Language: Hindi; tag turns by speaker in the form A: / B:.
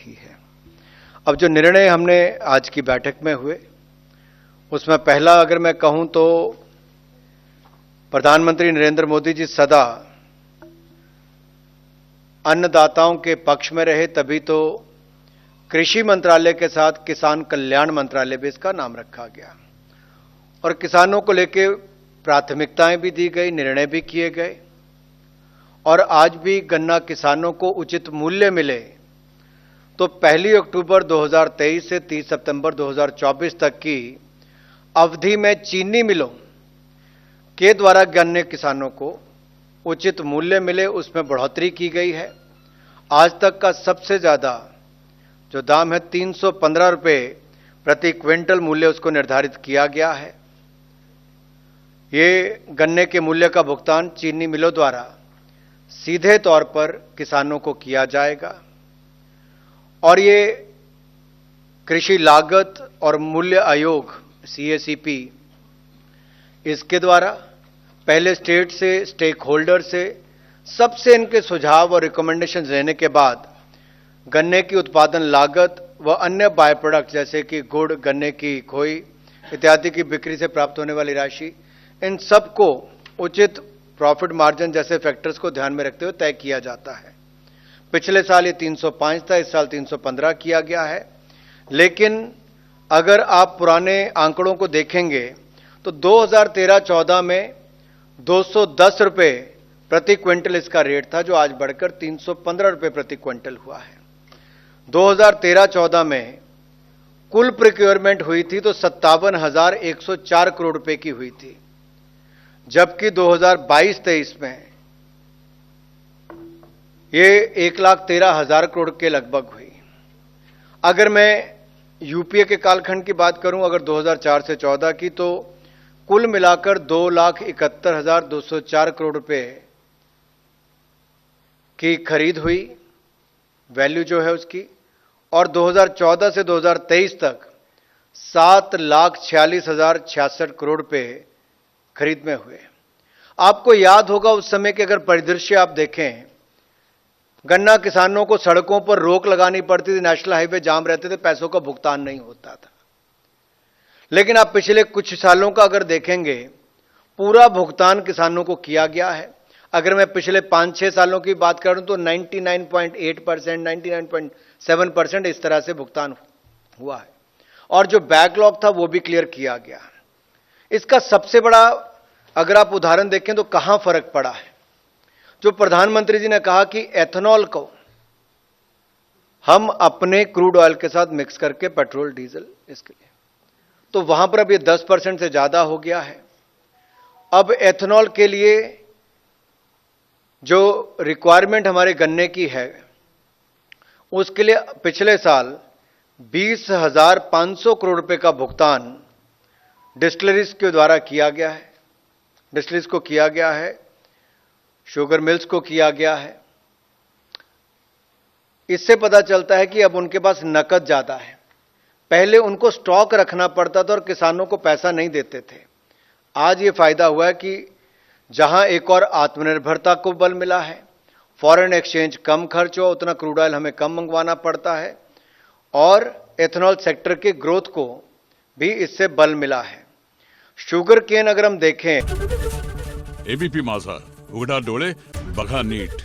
A: ही है। अब जो निर्णय हमने आज की बैठक में हुए, उसमें पहला अगर मैं कहूं तो प्रधानमंत्री नरेंद्र मोदी जी सदा अन्नदाताओं के पक्ष में रहे, तभी तो कृषि मंत्रालय के साथ किसान कल्याण मंत्रालय भी इसका नाम रखा गया और किसानों को लेके प्राथमिकताएं भी दी गई, निर्णय भी किए गए और आज भी गन्ना किसानों को उचित मूल्य मिले तो 1 अक्टूबर 2023 से 30 सितंबर 2024 तक की अवधि में चीनी मिलों के द्वारा गन्ने किसानों को उचित मूल्य मिले, उसमें बढ़ोतरी की गई है। आज तक का सबसे ज्यादा जो दाम है 315 रुपए प्रति क्विंटल मूल्य उसको निर्धारित किया गया है। ये गन्ने के मूल्य का भुगतान चीनी मिलों द्वारा सीधे तौर पर किसानों को किया जाएगा और ये कृषि लागत और मूल्य आयोग CACP इसके द्वारा पहले स्टेट से, स्टेक होल्डर से सबसे इनके सुझाव और रिकमेंडेशंस लेने के बाद गन्ने की उत्पादन लागत व अन्य बाय प्रोडक्ट जैसे कि गुड़, गन्ने की खोई इत्यादि की बिक्री से प्राप्त होने वाली राशि, इन सबको उचित प्रॉफिट मार्जिन जैसे फैक्टर्स को ध्यान में रखते हुए तय किया जाता है। पिछले साल ये 305 था, इस साल 315 किया गया है। लेकिन अगर आप पुराने आंकड़ों को देखेंगे तो 2013-14 में 210 रुपए प्रति क्विंटल इसका रेट था, जो आज बढ़कर 315 रुपए प्रति क्विंटल हुआ है। 2013-14 में कुल प्रोक्योरमेंट हुई थी तो 57,104 करोड़ रुपए की हुई थी, जबकि 2022-23 में ये 1,13,000 करोड़ के लगभग हुई। अगर मैं यूपीए के कालखंड की बात करूं, अगर 2004 से 14 की, तो कुल मिलाकर 2,71,204 करोड़ रुपए की खरीद हुई, वैल्यू जो है उसकी, और 2014 से 2023 तक 7,46,066 करोड़ रुपए खरीद में हुए। आपको याद होगा उस समय के अगर परिदृश्य आप देखें, गन्ना किसानों को सड़कों पर रोक लगानी पड़ती थी, नेशनल हाईवे जाम रहते थे, पैसों का भुगतान नहीं होता था। लेकिन आप पिछले कुछ सालों का अगर देखेंगे, पूरा भुगतान किसानों को किया गया है। अगर मैं पिछले 5-6 सालों की बात करूं तो 99.8%, 99.7% इस तरह से भुगतान हुआ है और जो बैकलॉग था वो भी क्लियर किया गया। इसका सबसे बड़ा अगर आप उदाहरण देखें तो कहां फर्क पड़ा है, जो प्रधानमंत्री जी ने कहा कि एथेनॉल को हम अपने क्रूड ऑयल के साथ मिक्स करके पेट्रोल डीजल इसके लिए, तो वहां पर अब ये 10% से ज्यादा हो गया है। अब एथेनॉल के लिए जो रिक्वायरमेंट हमारे गन्ने की है, उसके लिए पिछले साल 20,500 करोड़ रुपए का भुगतान डिस्टिलरीज के द्वारा किया गया है, डिस्टिलरीज को किया गया है, शुगर मिल्स को किया गया है। इससे पता चलता है कि अब उनके पास नकद ज्यादा है। पहले उनको स्टॉक रखना पड़ता था और किसानों को पैसा नहीं देते थे। आज ये फायदा हुआ है कि जहां एक और आत्मनिर्भरता को बल मिला है, फॉरेन एक्सचेंज कम खर्च हो, उतना क्रूड ऑयल हमें कम मंगवाना पड़ता है और एथेनॉल सेक्टर के ग्रोथ को भी इससे बल मिला है। शुगर केन अगर हम देखें,
B: एबीपी माझा, उघडा डोळे बघा नीट।